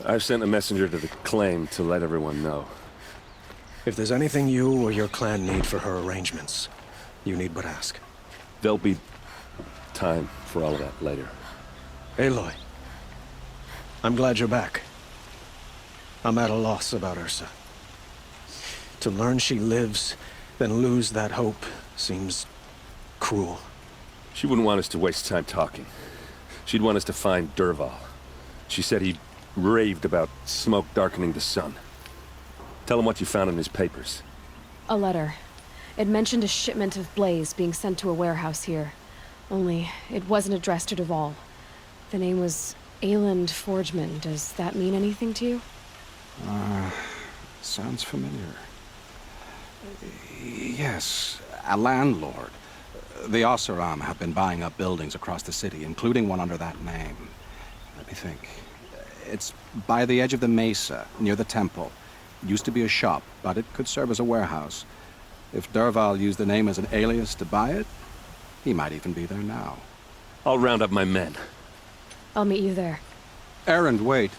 I've sent a messenger to the claim to let everyone know. If there's anything you or your clan need for her arrangements, you need but ask. There'll be time for all of that later. Aloy, I'm glad you're back. I'm at a loss about Ursa. To learn she lives, then lose that hope, seems cruel. She wouldn't want us to waste time talking. She'd want us to find Dervahl. She said he raved about smoke darkening the sun. Tell him what you found in his papers. A letter. It mentioned a shipment of blaze being sent to a warehouse here. Only, it wasn't addressed to Dervahl. The name was Ayland Forgeman. Does that mean anything to you? Sounds familiar. Yes, a landlord. The Oseram have been buying up buildings across the city, including one under that name. Let me think. It's by the edge of the mesa, near the temple. Used to be a shop, but it could serve as a warehouse. If Dervahl used the name as an alias to buy it, he might even be there now. I'll round up my men. I'll meet you there. Erend, wait.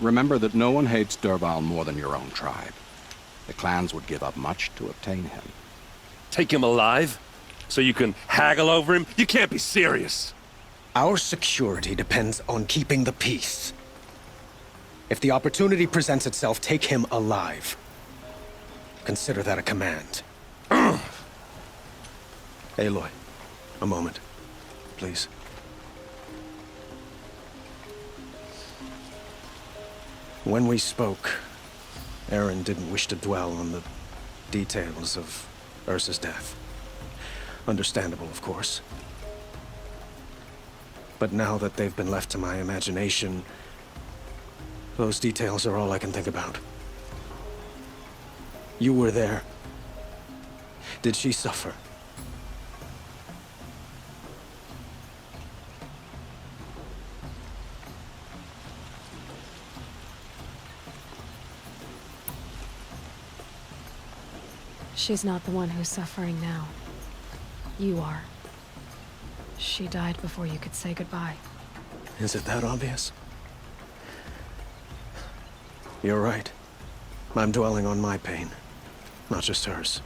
Remember that no one hates Dervahl more than your own tribe. The clans would give up much to obtain him. Take him alive? So you can haggle over him? You can't be serious! Our security depends on keeping the peace. If the opportunity presents itself, take him alive. Consider that a command. Aloy, a moment, please. When we spoke, Erend didn't wish to dwell on the details of Ursa's death. Understandable, of course. But now that they've been left to my imagination, those details are all I can think about. You were there. Did she suffer? She's not the one who's suffering now. You are. She died before you could say goodbye. Is it that obvious? You're right. I'm dwelling on my pain, not just hers.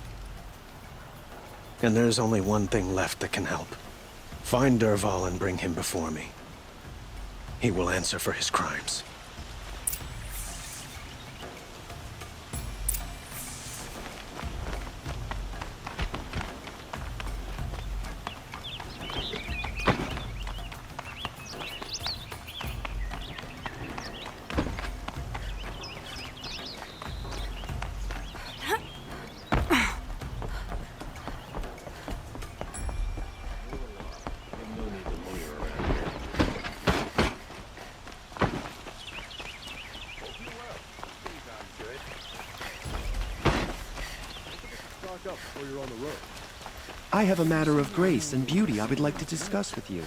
And there's only one thing left that can help. Find Dervahl and bring him before me. He will answer for his crimes. I have a matter of grace and beauty I would like to discuss with you.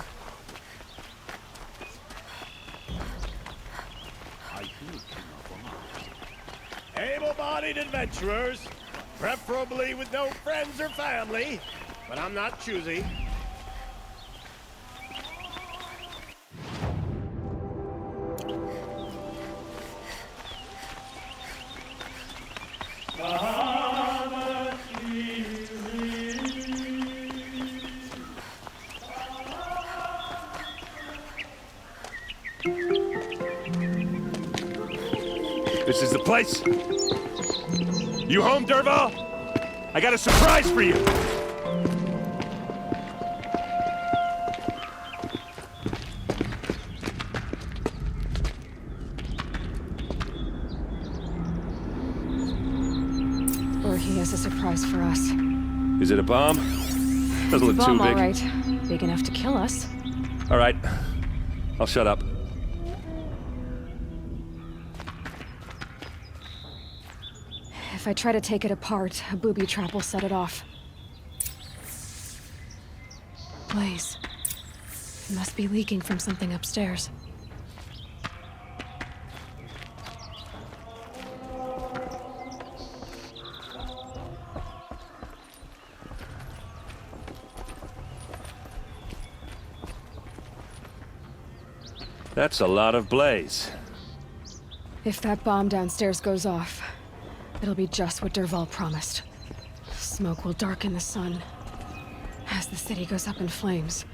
Able-bodied adventurers, preferably with no friends or family, but I'm not choosy. This is the place? You home, Dervahl? I got a surprise for you! Or he has a surprise for us. Is it a bomb? Doesn't It's a look too bomb, all big. right. Big enough to kill us. All right. I'll shut up. If I try to take it apart, a booby trap will set it off. Blaze. It must be leaking from something upstairs. That's a lot of blaze. If that bomb downstairs goes off, it'll be just what Dervahl promised. Smoke will darken the sun. As the city goes up in flames,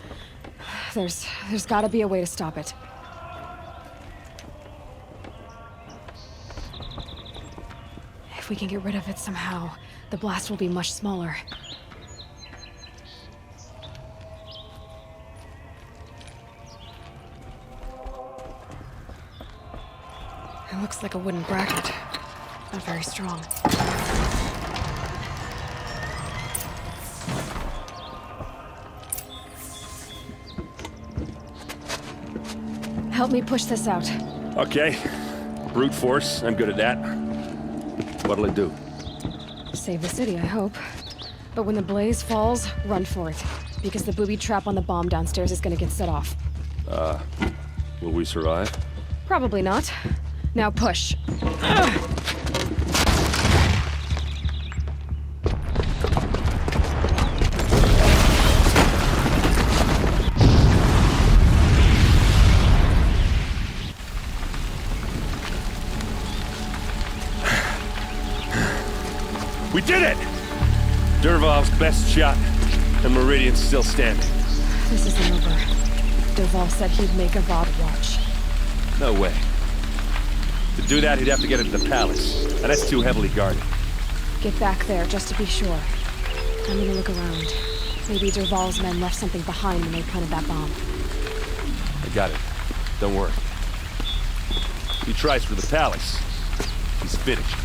there's gotta be a way to stop it. If we can get rid of it somehow, the blast will be much smaller. It looks like a wooden bracket. Not very strong. Help me push this out. Okay. Brute force, I'm good at that. What'll it do? Save the city, I hope. But when the blaze falls, run for it. Because the booby trap on the bomb downstairs is gonna get set off. Will we survive? Probably not. Now push. We did it! Dervahl's best shot, and Meridian's still standing. This isn't over. Dervahl said he'd make Avad watch. No way. To do that, he'd have to get into the palace, and that's too heavily guarded. Get back there, just to be sure. I'm gonna look around. Maybe Dervahl's men left something behind when they planted that bomb. I got it. Don't worry. If he tries for the palace, he's finished.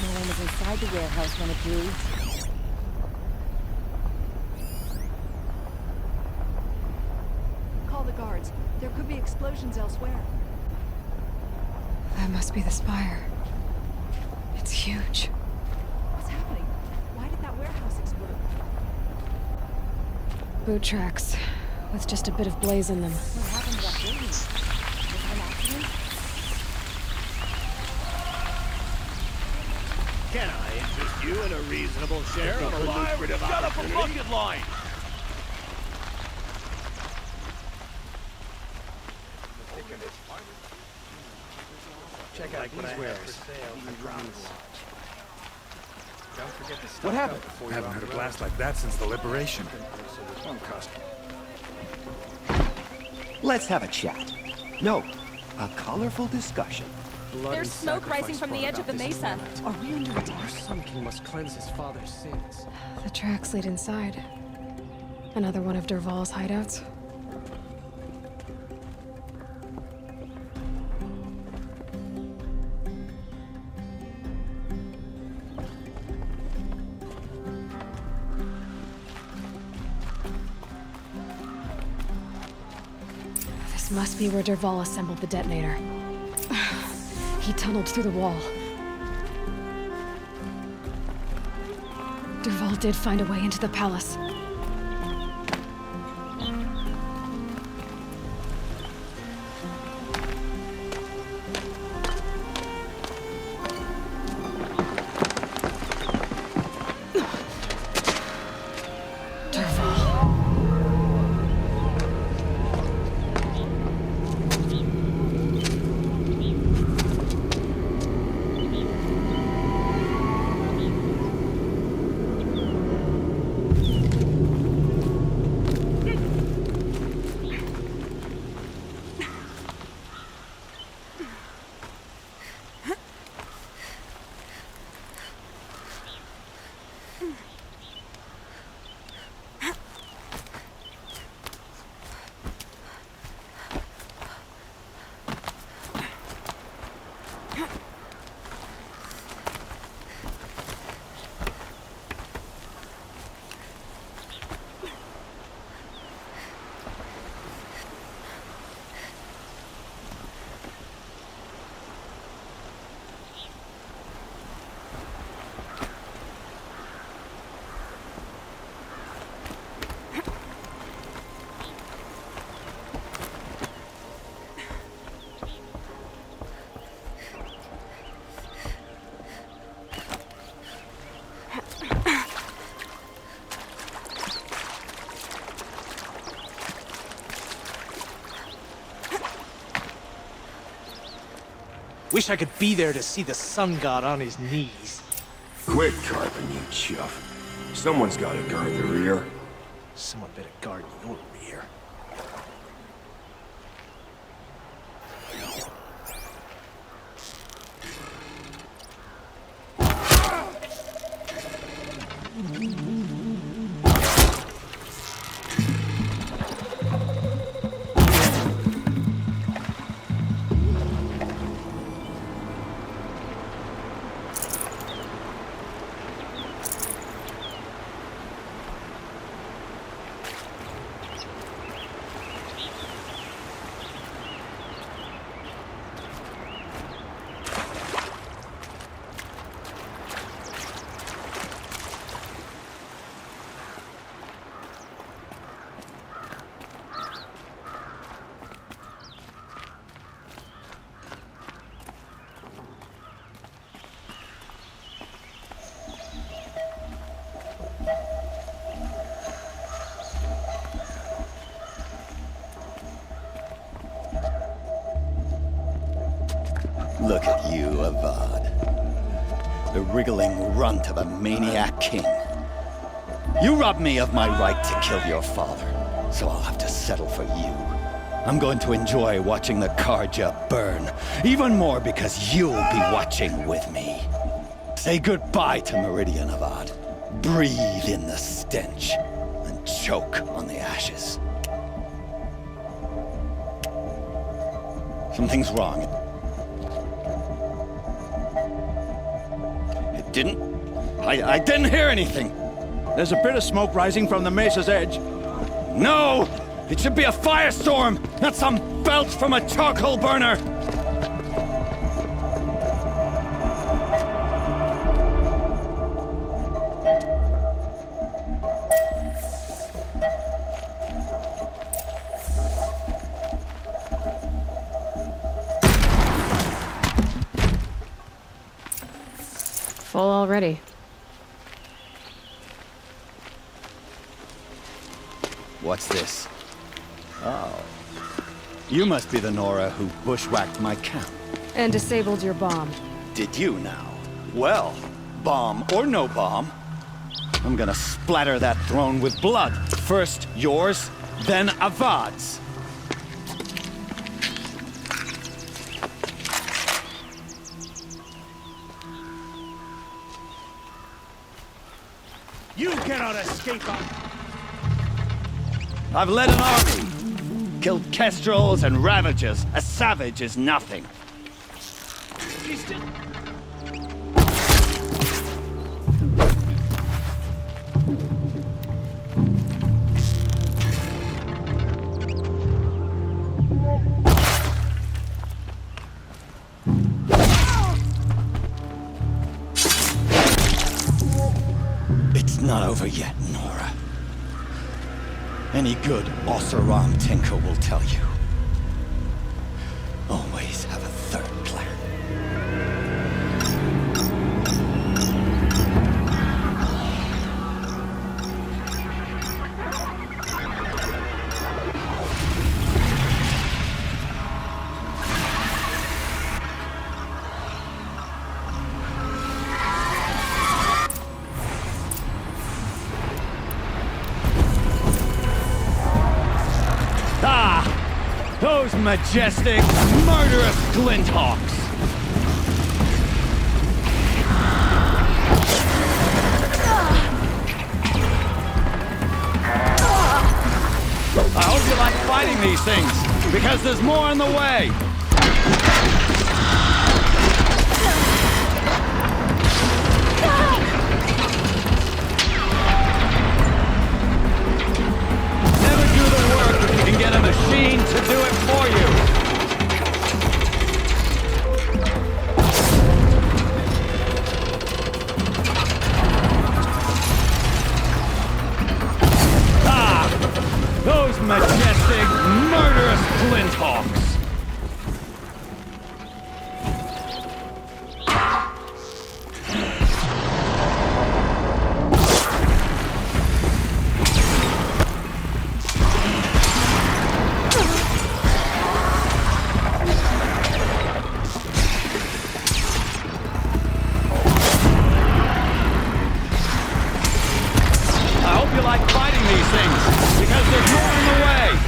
No one was inside the warehouse when it blew. Call the guards. There could be explosions elsewhere. That must be the spire. It's huge. What's happening? Why did that warehouse explode? Boot tracks, with just a bit of blaze in them. What happened to that building? Was it an accident? Can I interest you in a reasonable share of a lucrative opportunity? line! Check out these wares. What happened? I haven't heard a blast like that since the liberation. Let's have a chat. No, a colorful discussion. There's smoke rising from the edge of the mesa. Are we under attack? Our son king must cleanse his father's sins. The tracks lead inside. Another one of Dervahl's hideouts. This must be where Dervahl assembled the detonator. He tunneled through the wall. Dervahl did find a way into the palace. Wish I could be there to see the sun god on his knees. Quit carping, you chuff. Someone's gotta guard the rear. Someone better guard your rear. Look at you, Avad. The wriggling runt of a maniac king. You robbed me of my right to kill your father, so I'll have to settle for you. I'm going to enjoy watching the Carja burn, even more because you'll be watching with me. Say goodbye to Meridian, Avad. Breathe in the stench, and choke on the ashes. Something's wrong. I didn't hear anything. There's a bit of smoke rising from the mesa's edge. No! It should be a firestorm, not some belch from a charcoal burner! Full already. What's this? Oh. You must be the Nora who bushwhacked my camp. And disabled your bomb. Did you now? Well, bomb or no bomb, I'm gonna splatter that throne with blood. First yours, then Avad's. You cannot escape us! I've led an army. Killed kestrels and ravagers. A savage is nothing. It's not over yet, Nora. Any good Oseram tinker will tell you. Always have a third plan. Those majestic, murderous Glinthawks! I hope you like fighting these things, because there's more on the way! Never do the work if you can get a machine to do it for you! Those majestic, murderous Glinthawks! things, because there's more in the way!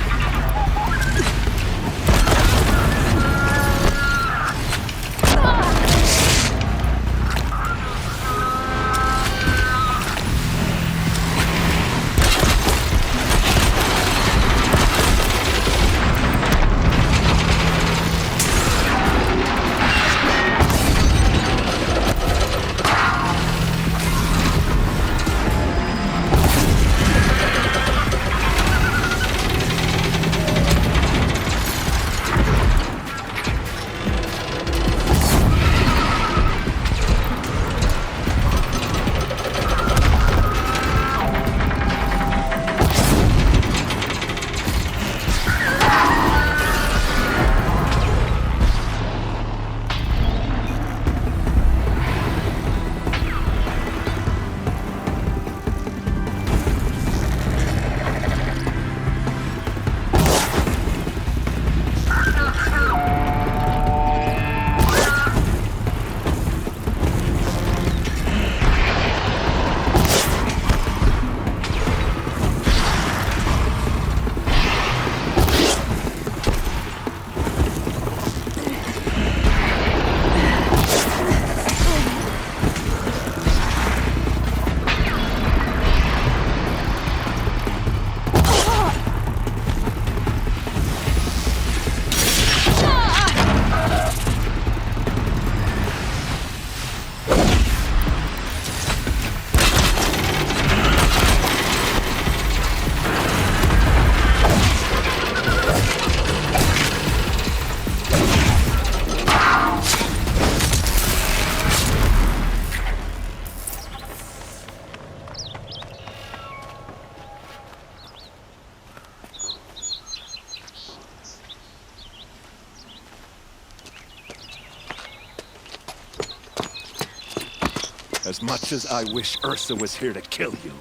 As much as I wish Ursa was here to kill you,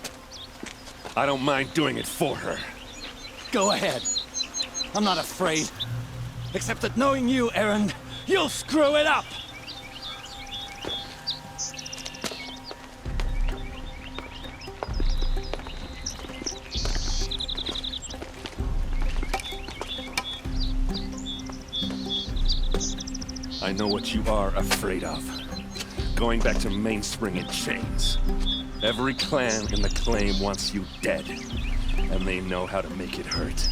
I don't mind doing it for her. Go ahead. I'm not afraid. Except that knowing you, Erend, you'll screw it up! I know what you are afraid of. Going back to Mainspring in chains. Every clan in the Claim wants you dead. And they know how to make it hurt.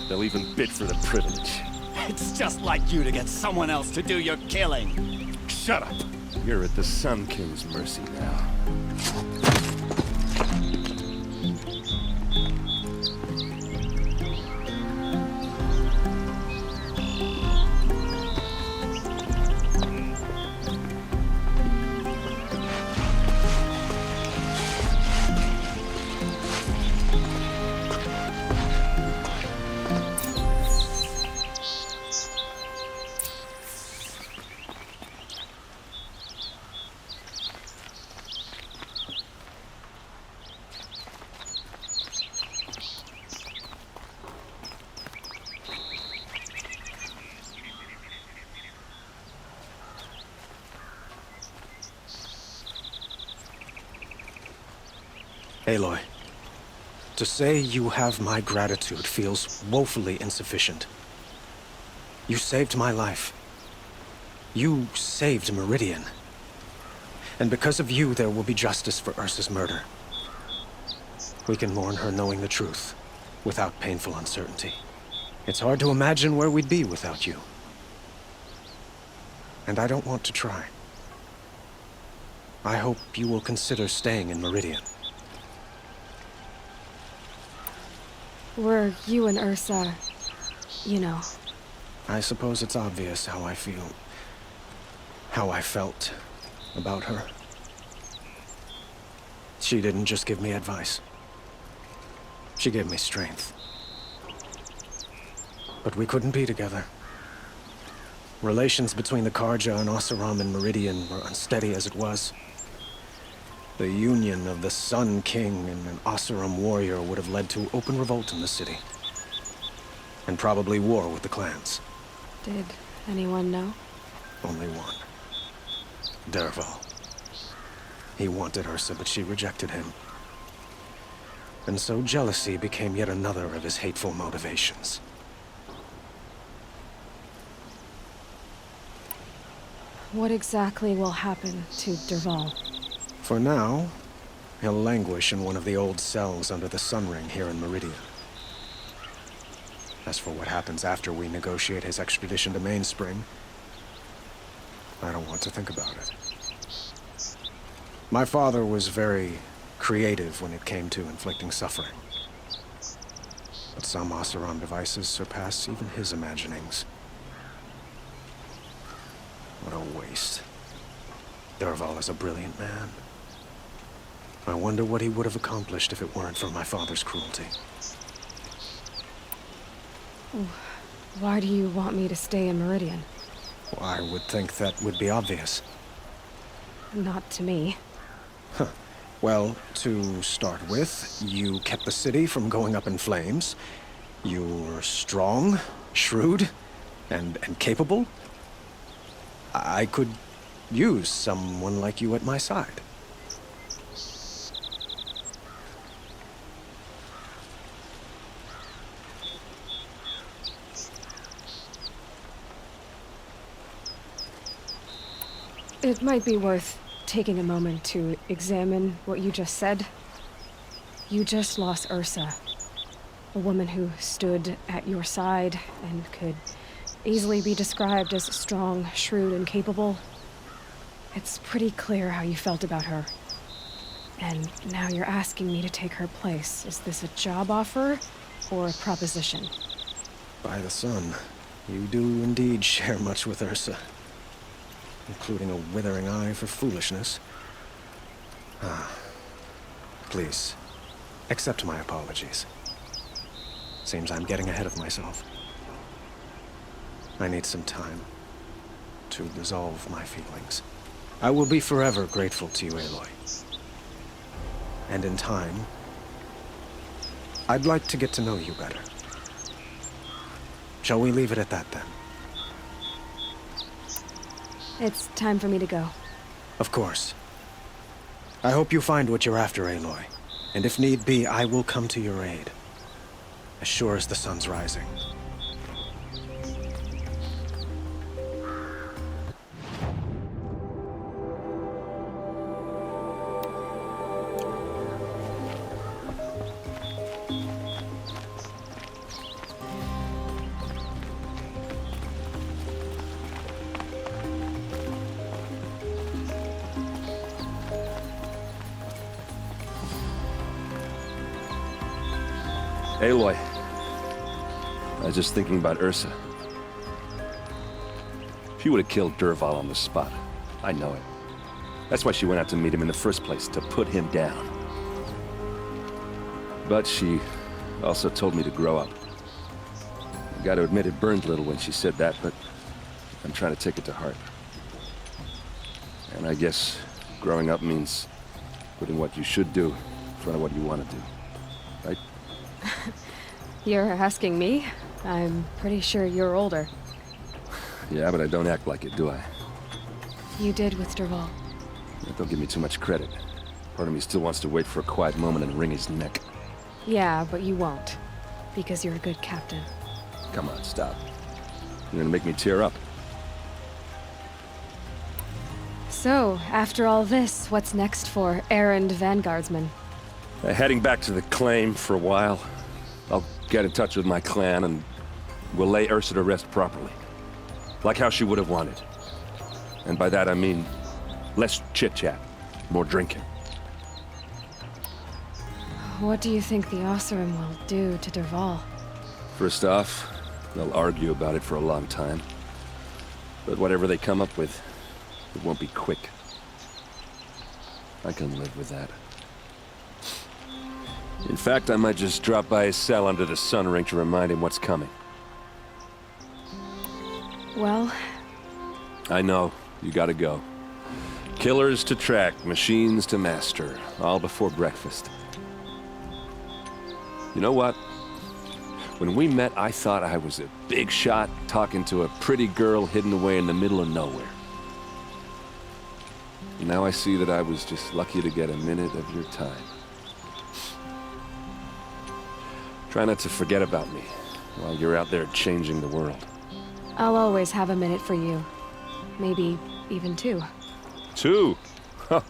They'll even bid for the privilege. It's just like you to get someone else to do your killing. Shut up! You're at the Sun King's mercy now. Aloy, to say you have my gratitude feels woefully insufficient. You saved my life. You saved Meridian. And because of you, there will be justice for Ursa's murder. We can mourn her knowing the truth, without painful uncertainty. It's hard to imagine where we'd be without you. And I don't want to try. I hope you will consider staying in Meridian. Were you and Ursa, you know. I suppose it's obvious how I feel. How I felt about her. She didn't just give me advice. She gave me strength. But we couldn't be together. Relations between the Carja and Oseram and Meridian were unsteady as it was. The union of the Sun King and an Oseram warrior would have led to open revolt in the city. And probably war with the clans. Did anyone know? Only one. Dervahl. He wanted Ursa, but she rejected him. And so jealousy became yet another of his hateful motivations. What exactly will happen to Dervahl? For now, he'll languish in one of the old cells under the Sun Ring here in Meridian. As for what happens after we negotiate his extradition to Mainspring, I don't want to think about it. My father was very creative when it came to inflicting suffering. But some Oseram devices surpass even his imaginings. What a waste. Dervahl is a brilliant man. I wonder what he would have accomplished if it weren't for my father's cruelty. Why do you want me to stay in Meridian? Well, I would think that would be obvious. Not to me. Huh. Well, to start with, you kept the city from going up in flames. You were strong, shrewd, and capable. I could use someone like you at my side. It might be worth taking a moment to examine what you just said. You just lost Ursa, a woman who stood at your side and could easily be described as strong, shrewd, and capable. It's pretty clear how you felt about her. And now you're asking me to take her place. Is this a job offer or a proposition? By the sun, you do indeed share much with Ursa. Including a withering eye for foolishness. Please, accept my apologies. Seems I'm getting ahead of myself. I need some time to resolve my feelings. I will be forever grateful to you, Aloy. And in time, I'd like to get to know you better. Shall we leave it at that, then? It's time for me to go. Of course. I hope you find what you're after, Aloy. And if need be, I will come to your aid. As sure as the sun's rising. Aloy, I was just thinking about Ursa. She would have killed Dervahl on the spot. I know it. That's why she went out to meet him in the first place, to put him down. But she also told me to grow up. I gotta admit it burned a little when she said that, but I'm trying to take it to heart. And I guess growing up means putting what you should do in front of what you want to do. Right? You're asking me? I'm pretty sure you're older. Yeah, but I don't act like it, do I? You did with Dervahl. Don't give me too much credit. Part of me still wants to wait for a quiet moment and wring his neck. Yeah, but you won't. Because you're a good captain. Come on, stop. You're gonna make me tear up. So, after all this, what's next for errand vanguardsman? Heading back to the claim for a while. I'll get in touch with my clan and we'll lay Ursa to rest properly. Like how she would have wanted. And by that I mean less chit-chat, more drinking. What do you think the Oseram will do to Dervahl? First off, they'll argue about it for a long time. But whatever they come up with, it won't be quick. I can live with that. In fact, I might just drop by his cell under the Sun Ring to remind him what's coming. Well... I know. You gotta go. Killers to track, machines to master. All before breakfast. You know what? When we met, I thought I was a big shot talking to a pretty girl hidden away in the middle of nowhere. Now I see that I was just lucky to get a minute of your time. Try not to forget about me while you're out there changing the world. I'll always have a minute for you. Maybe even two. Two? Huh.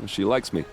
She likes me.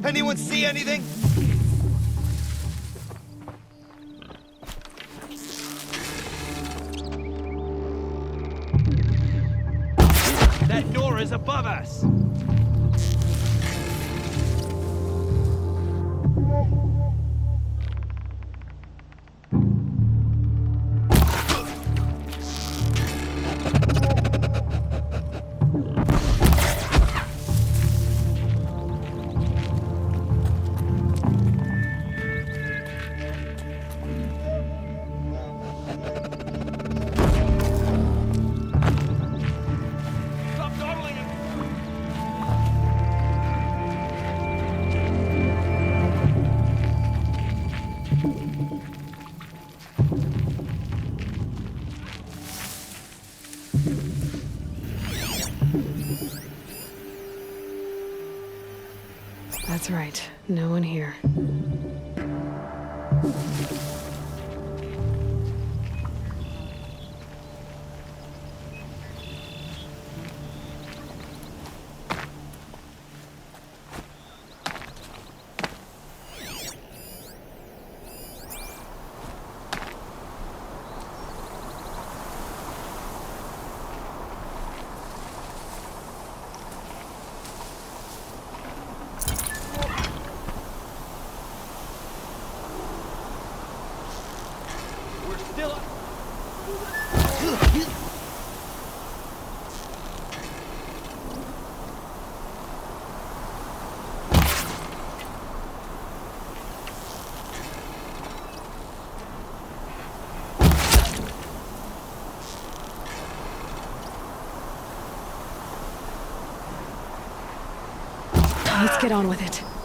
Anyone see anything? That door is above us! That's right. No one here. Let's get on with it.